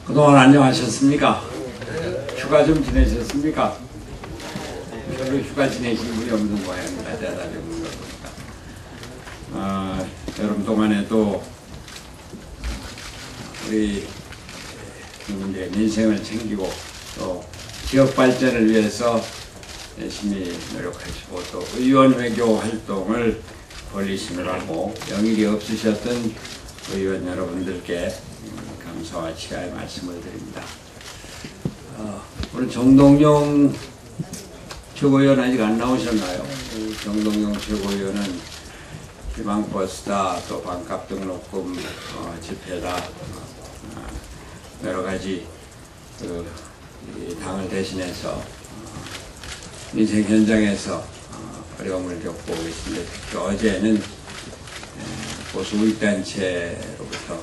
그동안 안녕하셨습니까? 휴가 좀 지내셨습니까? 별로 휴가 지내신 분이 없는 모양입니다. 대답이 없는 거 보니까. 여름 동안에도 우리 이제 민생을 챙기고 또 지역 발전을 위해서 열심히 노력하시고 또 의원 외교 활동을 벌이시느라고 영일이 없으셨던 의원 여러분들께 감사와 치하의 말씀을 드립니다. 오늘 정동영 최고위원 아직 안 나오셨나요? 정동영 최고위원은 희망버스다, 또 반값 등록금 집회다, 여러 가지 당을 대신해서 민생 현장에서 어려움을 겪고 계신데, 어제는 보수 우익단체로부터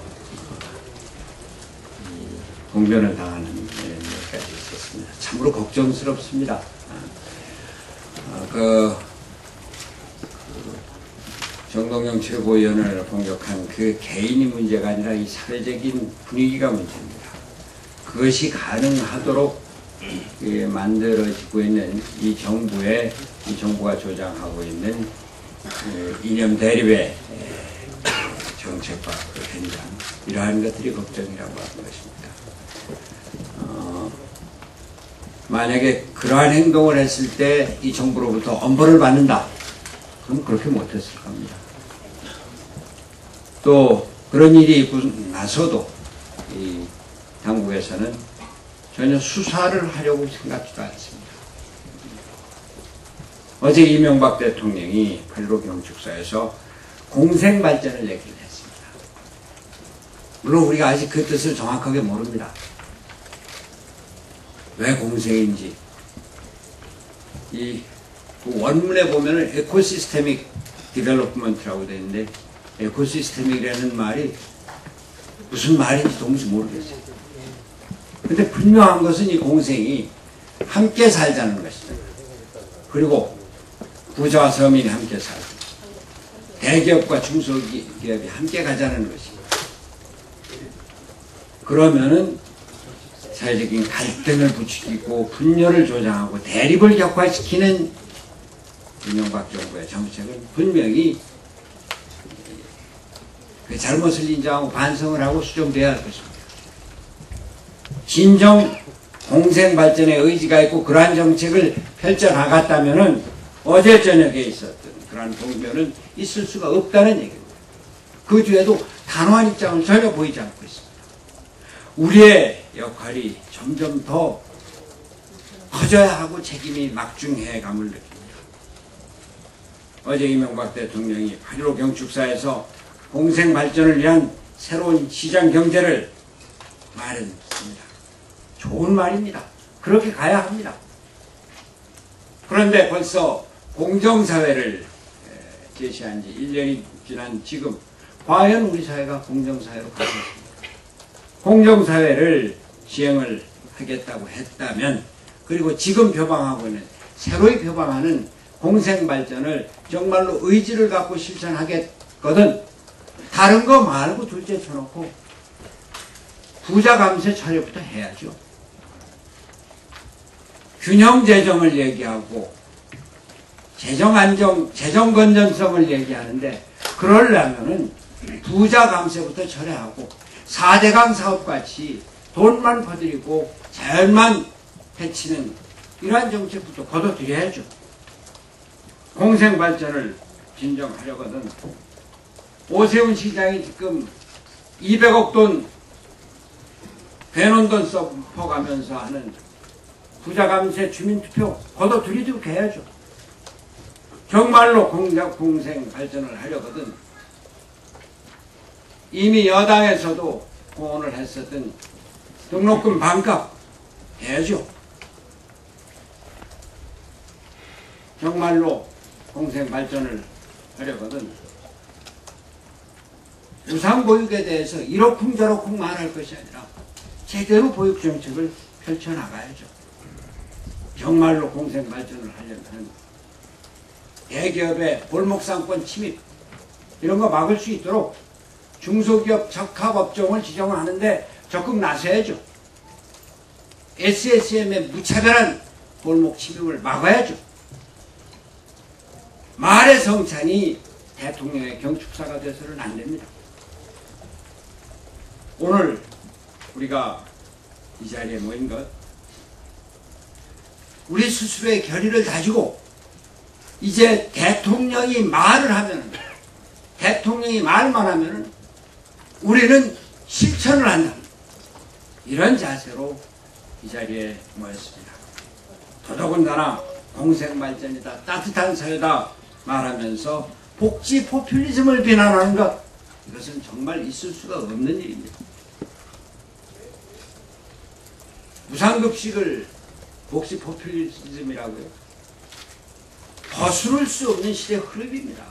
공변을 당하는 일까지 있었습니다. 참으로 걱정스럽습니다. 정동영 최고위원을 공격한 그 개인이 문제가 아니라 이 사회적인 분위기가 문제입니다. 그것이 가능하도록 만들어지고 있는 이 정부가 조장하고 있는 이념 대립의 정책과 그 현장, 이러한 것들이 걱정이라고 하는 것입니다. 만약에 그러한 행동을 했을 때 이 정부로부터 엄벌을 받는다, 그럼 그렇게 못했을 겁니다. 또 그런 일이 있고 나서도 이 당국에서는 전혀 수사를 하려고 생각지도 않습니다. 어제 이명박 대통령이 8.15 경축사에서 공생발전을 얘기를 했습니다. 물론 우리가 아직 그 뜻을 정확하게 모릅니다. 왜 공생인지. 이 원문에 보면은 에코시스테믹 디벨롭먼트라고 되어 있는데, 에코시스템이라는 말이 무슨 말인지 도무지 모르겠어요. 근데 분명한 것은 이 공생이 함께 살자는 것이죠. 그리고 부자와 서민이 함께 살고 대기업과 중소기업이 함께 가자는 것입니다. 그러면은 사회적인 갈등을 부추기고 분열을 조장하고 대립을 격화시키는 이명박 정부의 정책은 분명히 그 잘못을 인정하고 반성을 하고 수정돼야 할 것입니다. 진정 공생발전의 의지가 있고 그러한 정책을 펼쳐나갔다면 어제 저녁에 있었던 그러한 공변은 있을 수가 없다는 얘기입니다. 그 뒤에도 단호한 입장을 전혀 보이지 않고 있습니다. 우리의 역할이 점점 더 커져야 하고 책임이 막중해 감을 느낍니다. 어제 이명박 대통령이 8.15 경축사에서 공생발전을 위한 새로운 시장 경제를 마련했습니다. 좋은 말입니다. 그렇게 가야 합니다. 그런데 벌써 공정사회를 제시한 지 1년이 지난 지금 과연 우리 사회가 공정사회로 가고 있습니다. 공정사회를 시행을 하겠다고 했다면, 그리고 지금 표방하고 있는, 새로이 표방하는 공생발전을 정말로 의지를 갖고 실천하겠거든 다른 거 말고 둘째 쳐놓고 부자 감세 처리부터 해야죠. 균형 재정을 얘기하고 재정 안정, 재정 건전성을 얘기하는데, 그러려면은 부자 감세부터 철회하고 4대강 사업같이 돈만 퍼뜨리고 자연만 해치는 이러한 정책부터 걷어들여야죠. 공생발전을 진정하려거든 오세훈 시장이 지금 200억 돈 배논돈 써가면서 하는 부자감세 주민투표 걷어들이도록 해야죠. 정말로 공생발전을 하려거든 이미 여당에서도 공언을 했었던 등록금 반값 해야죠. 정말로 공생발전을 하려거든 우상보육에 대해서 이러쿵저러쿵 말할 것이 아니라 제대로 보육정책을 펼쳐나가야죠. 정말로 공생발전을 하려면 대기업의 골목상권 침입, 이런 거 막을 수 있도록 중소기업 적합업종을 지정하는데 적극 나서야죠. SSM의 무차별한 골목 침입을 막아야죠. 말의 성찬이 대통령의 경축사가 돼서는 안 됩니다. 오늘 우리가 이 자리에 모인 것, 우리 스스로의 결의를 다지고 이제 대통령이 말을 하면, 대통령이 말만 하면 우리는 실천을 한다. 이런 자세로 이 자리에 모였습니다. 더더군다나 공생발전이다, 따뜻한 사회다 말하면서 복지 포퓰리즘을 비난하는 것, 이것은 정말 있을 수가 없는 일입니다. 무상급식을 복지 포퓰리즘이라고요? 거스를 수 없는 시대 흐름입니다.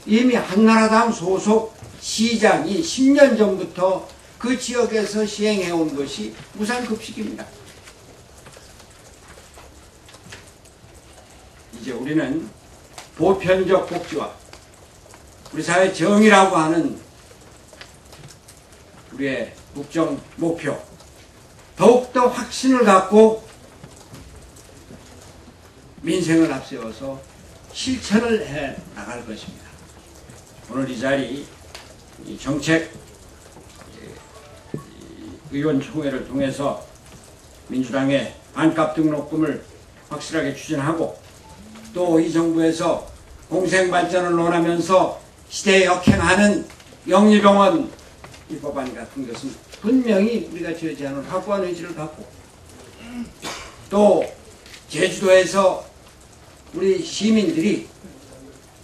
이미 한나라당 소속 시장이 10년 전부터 그 지역에서 시행해온 것이 무상급식입니다. 이제 우리는 보편적 복지와 우리 사회 정의라고 하는 우리의 국정 목표, 더욱더 확신을 갖고 민생을 앞세워서 실천을 해 나갈 것입니다. 오늘 이 자리, 이 정책 의원총회를 통해서 민주당의 반값 등록금을 확실하게 추진하고, 또 이 정부에서 공생발전을 논하면서 시대에 역행하는 영리병원 이 법안 같은 것은 분명히 우리가 저 제안을 확고한 의지를 갖고, 또 제주도에서 우리 시민들이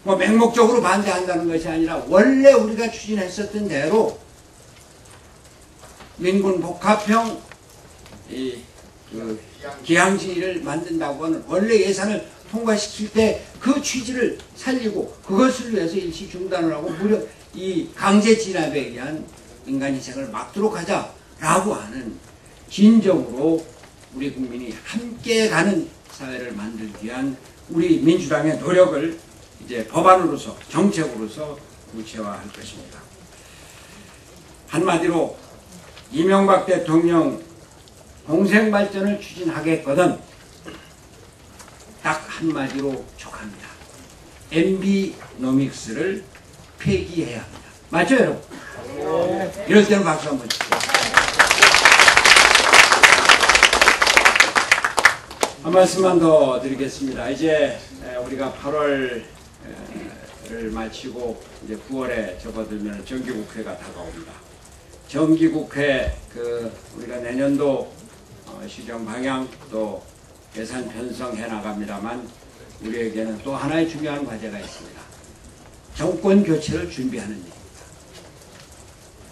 뭐 맹목적으로 반대한다는 것이 아니라 원래 우리가 추진했었던 대로 민군 복합형 기항지를 만든다고 하는 원래 예산을 통과시킬 때 그 취지를 살리고 그것을 위해서 일시 중단을 하고 무려 이 강제 진압에 의한 인간 희생을 막도록 하자라고 하는, 진정으로 우리 국민이 함께 가는 사회를 만들기 위한 우리 민주당의 노력을 이제 법안으로서, 정책으로서 구체화할 것입니다. 한마디로 이명박 대통령 공생발전을 추진하겠거든 딱 한마디로 촉합니다. MB노믹스를 폐기해야 합니다. 맞죠, 여러분? 이럴 때는 박수 한번 주세요. 한 말씀만 더 드리겠습니다. 이제 우리가 8월을 마치고 이제 9월에 접어들면 정기국회가 다가옵니다. 정기국회 우리가 내년도 시정 방향 또 예산 편성해 나갑니다만, 우리에게는 또 하나의 중요한 과제가 있습니다. 정권 교체를 준비하는 일입니다.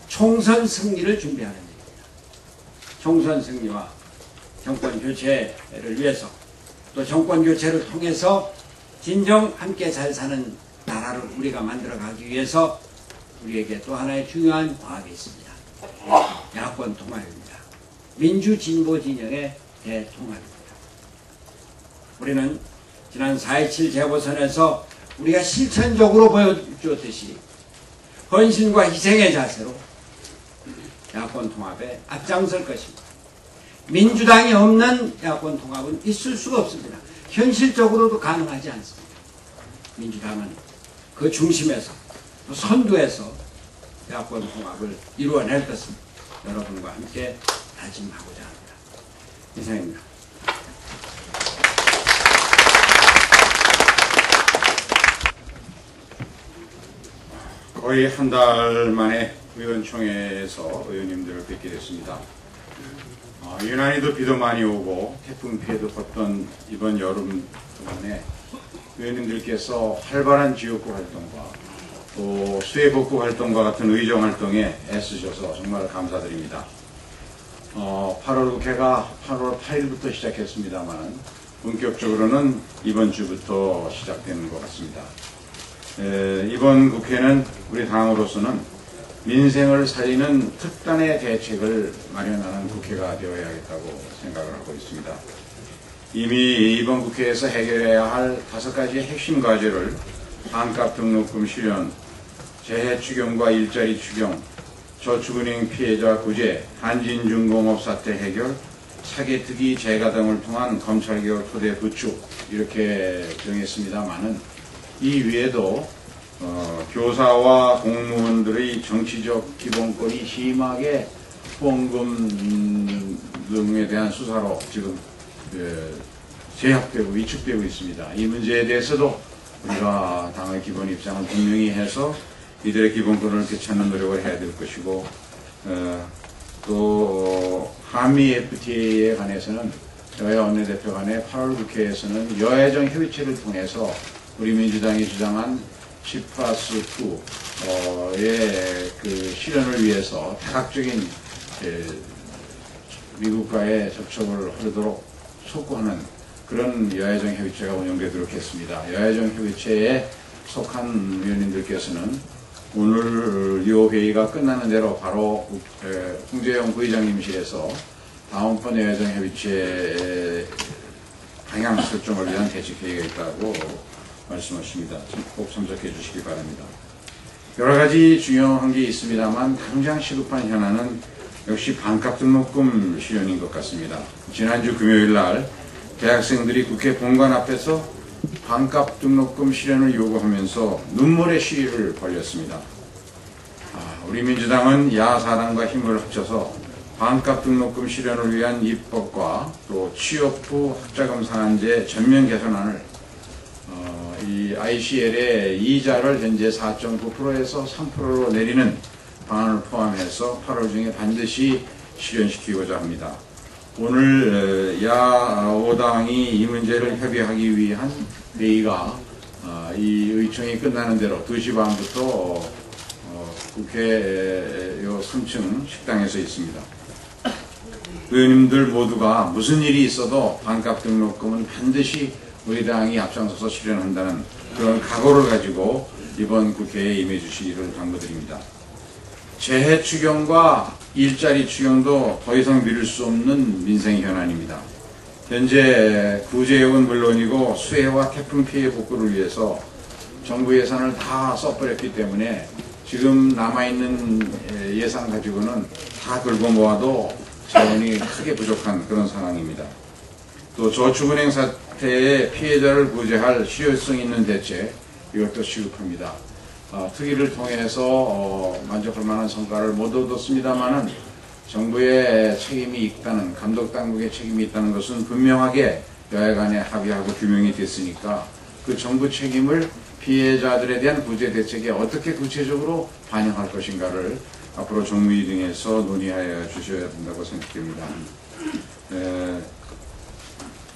총선 승리를 준비하는 일입니다. 총선 승리와 정권 교체를 위해서, 또 정권 교체를 통해서 진정 함께 잘 사는 나라를 우리가 만들어가기 위해서 우리에게 또 하나의 중요한 과학이 있습니다. 야권 통합입니다. 민주진보 진영의 대통합입니다. 우리는 지난 4.27 재보선에서 우리가 실천적으로 보여주었듯이 헌신과 희생의 자세로 야권 통합에 앞장설 것입니다. 민주당이 없는 야권 통합은 있을 수가 없습니다. 현실적으로도 가능하지 않습니다. 민주당은 그 중심에서, 선두에서 야권 통합을 이루어낼 것을 여러분과 함께 다짐하고자 합니다. 이상입니다. 거의 한 달 만에 의원총회에서 의원님들을 뵙게 됐습니다. 유난히도 비도 많이 오고 태풍 피해도 컸던 이번 여름 동안에 의원님들께서 활발한 지역구 활동과 또 수해복구 활동과 같은 의정 활동에 애쓰셔서 정말 감사드립니다. 8월 국회가 8월 8일부터 시작했습니다만 본격적으로는 이번 주부터 시작되는 것 같습니다. 이번 국회는 우리 당으로서는 민생을 살리는 특단의 대책을 마련하는 국회가 되어야겠다고 생각을 하고 있습니다. 이미 이번 국회에서 해결해야 할 5가지의 핵심 과제를 반값 등록금 실현, 재해 추경과 일자리 추경, 저축은행 피해자 구제, 한진중공업 사태 해결, 사개특위 재가 등을 통한 검찰개혁 토대 구축 이렇게 정했습니다만은 이 위에도 교사와 공무원들의 정치적 기본권이 심하게 후원금 등에 대한 수사로 지금 제약되고 위축되고 있습니다. 이 문제에 대해서도 우리가 당의 기본 입장을 분명히 해서 이들의 기본권을 되찾는 노력을 해야 될 것이고, 또 한미 FTA에 관해서는 여야 원내대표 간의 8월 국회에서는 여야정 협의체를 통해서 우리 민주당이 주장한 10+2의 그 실현을 위해서 다각적인 미국과의 접촉을 하도록 촉구하는 그런 여야정 협의체가 운영되도록 했습니다. 여야정 협의체에 속한 위원님들께서는 오늘 이 회의가 끝나는 대로 바로 홍재영 부의장님실에서 다음번 여야정 협의체 방향 설정을 위한 대책회의가 있다고 말씀하십니다. 꼭 참석해 주시기 바랍니다. 여러 가지 중요한 게 있습니다만 당장 시급한 현안은 역시 반값 등록금 실현인 것 같습니다. 지난주 금요일 날 대학생들이 국회 본관 앞에서 반값 등록금 실현을 요구하면서 눈물의 시위를 벌였습니다. 우리 민주당은 야사당과 힘을 합쳐서 반값 등록금 실현을 위한 입법과 또 취업 후 학자금 상한제 전면 개선안을 이 ICL의 이자를 현재 4.9%에서 3%로 내리는 방안을 포함해서 8월 중에 반드시 실현시키고자 합니다. 오늘 야5당이 이 문제를 협의하기 위한 회의가 이 의총이 끝나는 대로 2시 반부터 국회 3층 식당에서 있습니다. 의원님들 모두가 무슨 일이 있어도 반값 등록금은 반드시 우리 당이 앞장서서 실현한다는 그런 각오를 가지고 이번 국회에 임해 주시기를 당부드립니다. 재해 추경과 일자리 추경도 더 이상 미룰 수 없는 민생 현안입니다. 현재 구제역은 물론이고 수해와 태풍 피해 복구를 위해서 정부 예산을 다 써버렸기 때문에 지금 남아있는 예산 가지고는 다 걸고 모아도 자원이 크게 부족한 그런 상황입니다. 또 저축은행 사태의 피해자를 구제할 실효성 있는 대책, 이것도 시급합니다. 특위를 통해서 만족할 만한 성과를 못 얻었습니다만은 정부의 책임이 있다는, 감독당국의 책임이 있다는 것은 분명하게 여야 간에 합의하고 규명이 됐으니까 그 정부 책임을 피해자들에 대한 구제 대책에 어떻게 구체적으로 반영할 것인가를 앞으로 정무위 등에서 논의하여 주셔야 된다고 생각됩니다.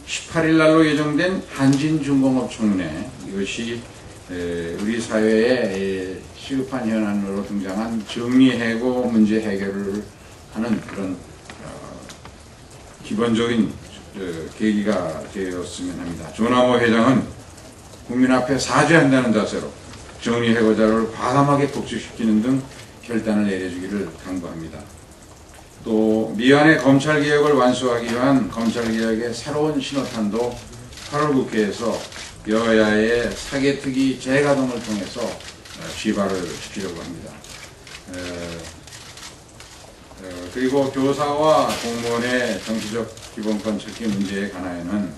18일 날로 예정된 한진중공업 총회, 이것이 우리 사회에 시급한 현안으로 등장한 정리해고 문제 해결을 하는 그런 기본적인 계기가 되었으면 합니다. 조남호 회장은 국민 앞에 사죄한다는 자세로 정리해고자를 과감하게 복직시키는 등 결단을 내려주기를 당부합니다. 또 미완의 검찰개혁을 완수하기 위한 검찰개혁의 새로운 신호탄도 8월 국회에서 여야의 사개특위 재가동을 통해서 취발을 시키려고 합니다. 그리고 교사와 공무원의 정치적 기본권 찾기 문제에 관하여는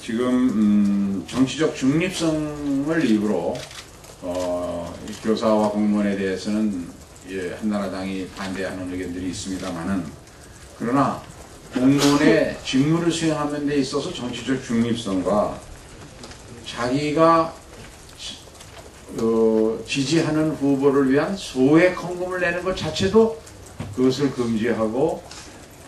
지금 정치적 중립성을 이유로 교사와 공무원에 대해서는 한나라당이 반대하는 의견들이 있습니다만은, 그러나 공무원의 직무를 수행하는 데 있어서 정치적 중립성과 자기가 지지하는 후보를 위한 소액 헌금을 내는 것 자체도 그것을 금지하고,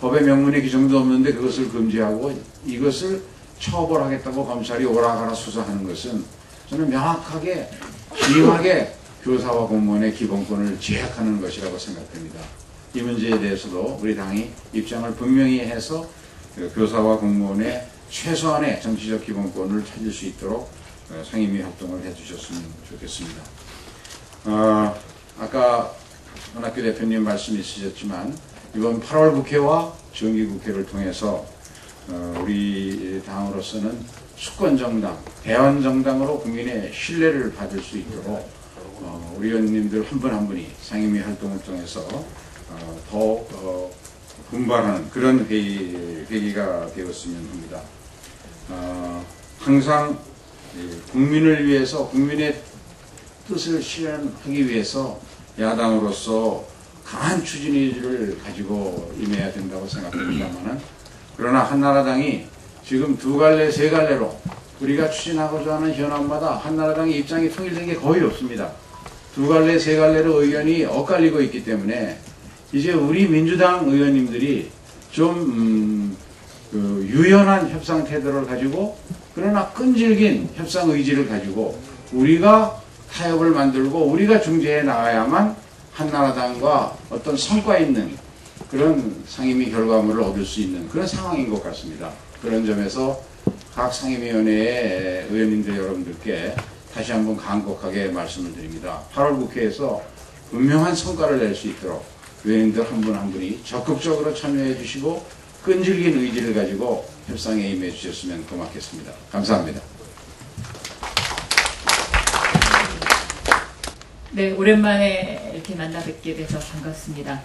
법의 명문에 규정도 없는데 그것을 금지하고 이것을 처벌하겠다고 검찰이 오라가라 수사하는 것은 저는 명확하게 심하게 교사와 공무원의 기본권을 제약하는 것이라고 생각됩니다. 이 문제에 대해서도 우리 당이 입장을 분명히 해서 교사와 공무원의 최소한의 정치적 기본권을 찾을 수 있도록 상임위 활동을 해주셨으면 좋겠습니다. 아까 원학규 대표님 말씀 있으셨지만 이번 8월 국회와 정기국회를 통해서 우리 당으로서는 수권정당, 대원정당으로 국민의 신뢰를 받을 수 있도록 의원님들 한 분 한 분이 상임위 활동을 통해서 더욱 분발하는 그런 계기가 되었으면 합니다. 항상 국민을 위해서, 국민의 뜻을 실현하기 위해서 야당으로서 강한 추진의지를 가지고 임해야 된다고 생각합니다만, 그러나 한나라당이 지금 두 갈래 세 갈래로 우리가 추진하고자 하는 현안마다 한나라당의 입장이 통일된 게 거의 없습니다. 두 갈래 세 갈래로 의견이 엇갈리고 있기 때문에 이제 우리 민주당 의원님들이 좀 유연한 협상 태도를 가지고, 그러나 끈질긴 협상 의지를 가지고 우리가 타협을 만들고 우리가 중재해 나가야만 한나라당과 어떤 성과 있는 그런 상임위 결과물을 얻을 수 있는 그런 상황인 것 같습니다. 그런 점에서 각 상임위원회의 의원님들 여러분들께 다시 한번 간곡하게 말씀을 드립니다. 8월 국회에서 분명한 성과를 낼 수 있도록 의원님들 한 분 한 분이 적극적으로 참여해 주시고 끈질긴 의지를 가지고 협상에 임해 주셨으면 고맙겠습니다. 감사합니다. 네, 오랜만에 이렇게 만나 뵙게 돼서 반갑습니다.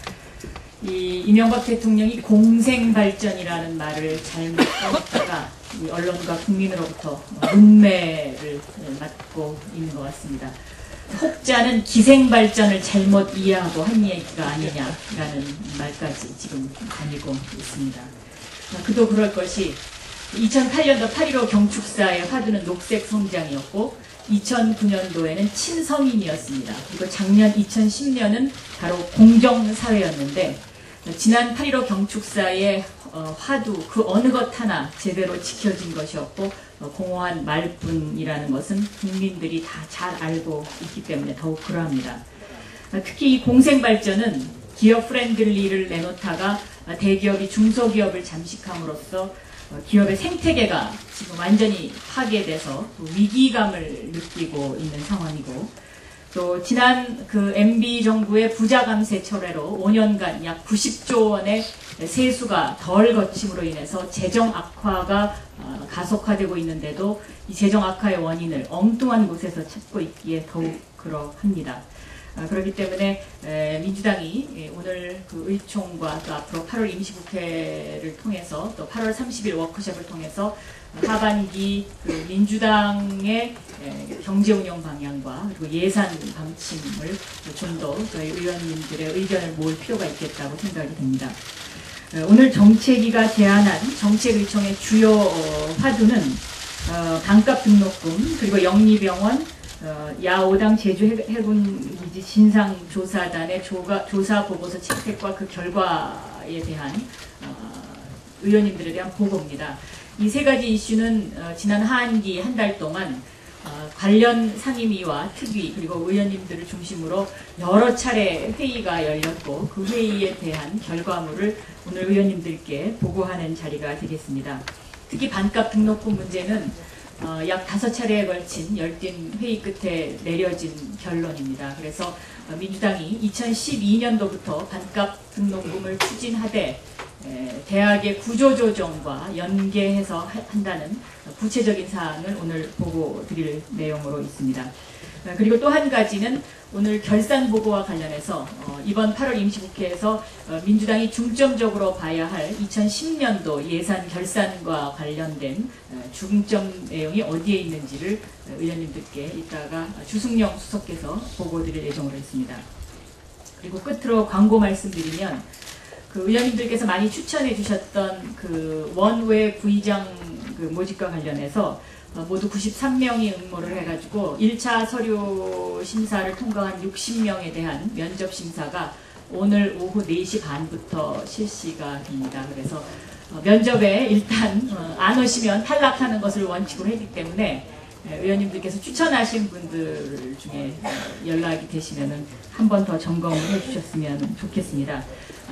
이 이명박 대통령이 공생발전이라는 말을 잘못 써먹다가 언론과 국민으로부터 문매를 맞고 있는 것 같습니다. 혹자는 기생발전을 잘못 이해하고 한 얘기가 아니냐라는 말까지 지금 다니고 있습니다. 그도 그럴 것이 2008년도 8.15 경축사의 화두는 녹색 성장이었고 2009년도에는 친서민이었습니다. 그리고 작년 2010년은 바로 공정사회였는데 지난 8.15 경축사의 화두 그 어느 것 하나 제대로 지켜진 것이 없고 공허한 말뿐이라는 것은 국민들이 다 잘 알고 있기 때문에 더욱 그러합니다. 특히 이 공생발전은 기업 프렌들리를 내놓다가 대기업이 중소기업을 잠식함으로써 기업의 생태계가 지금 완전히 파괴돼서 위기감을 느끼고 있는 상황이고, 또 지난 그 MB 정부의 부자 감세 철회로 5년간 약 90조 원의 세수가 덜 거침으로 인해서 재정 악화가 가속화되고 있는데도 이 재정 악화의 원인을 엉뚱한 곳에서 찾고 있기에 더욱 그러합니다. 그렇기 때문에 민주당이 오늘 그 의총과 또 앞으로 8월 임시국회를 통해서 또 8월 30일 워크숍을 통해서 하반기 그 민주당의 경제운영 방향과 그리고 예산 방침을 좀 더 저희 의원님들의 의견을 모을 필요가 있겠다고 생각이 됩니다. 오늘 정책위가 제안한 정책의총의 주요 화두는 반값 등록금, 그리고 영리병원, 야5당 제주해군기지 진상조사단의 조사보고서 채택과 그 결과에 대한 의원님들에 대한 보고입니다. 이 세 가지 이슈는 지난 하반기 한 달 동안 관련 상임위와 특위 그리고 의원님들을 중심으로 여러 차례 회의가 열렸고 그 회의에 대한 결과물을 오늘 의원님들께 보고하는 자리가 되겠습니다. 특히 반값 등록금 문제는 약 5차례에 걸친 열띤 회의 끝에 내려진 결론입니다. 그래서 민주당이 2012년도부터 반값 등록금을 추진하되 대학의 구조조정과 연계해서 한다는 구체적인 사항을 오늘 보고 드릴 내용으로 있습니다. 그리고 또 한 가지는 오늘 결산보고와 관련해서 이번 8월 임시국회에서 민주당이 중점적으로 봐야 할 2010년도 예산 결산과 관련된 중점 내용이 어디에 있는지를 의원님들께 이따가 주승용 수석께서 보고 드릴 예정으로 있습니다. 그리고 끝으로 광고 말씀드리면 그 의원님들께서 많이 추천해 주셨던 그 원외 부의장 그 모집과 관련해서 모두 93명이 응모를 해가지고 1차 서류 심사를 통과한 60명에 대한 면접 심사가 오늘 오후 4시 반부터 실시가 됩니다. 그래서 면접에 일단 안 오시면 탈락하는 것을 원칙으로 했기 때문에 의원님들께서 추천하신 분들 중에 연락이 되시면 한 번 더 점검을 해주셨으면 좋겠습니다.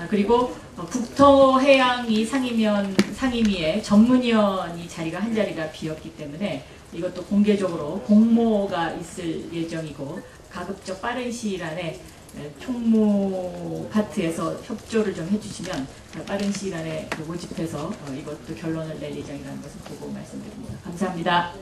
그리고 국토해양이 상임위에 전문위원이 자리가 한 자리가 비었기 때문에 이것도 공개적으로 공모가 있을 예정이고 가급적 빠른 시일 안에 총무 파트에서 협조를 좀 해주시면 빠른 시일 안에 모집해서 이것도 결론을 낼 예정이라는 것을 보고 말씀드립니다. 감사합니다.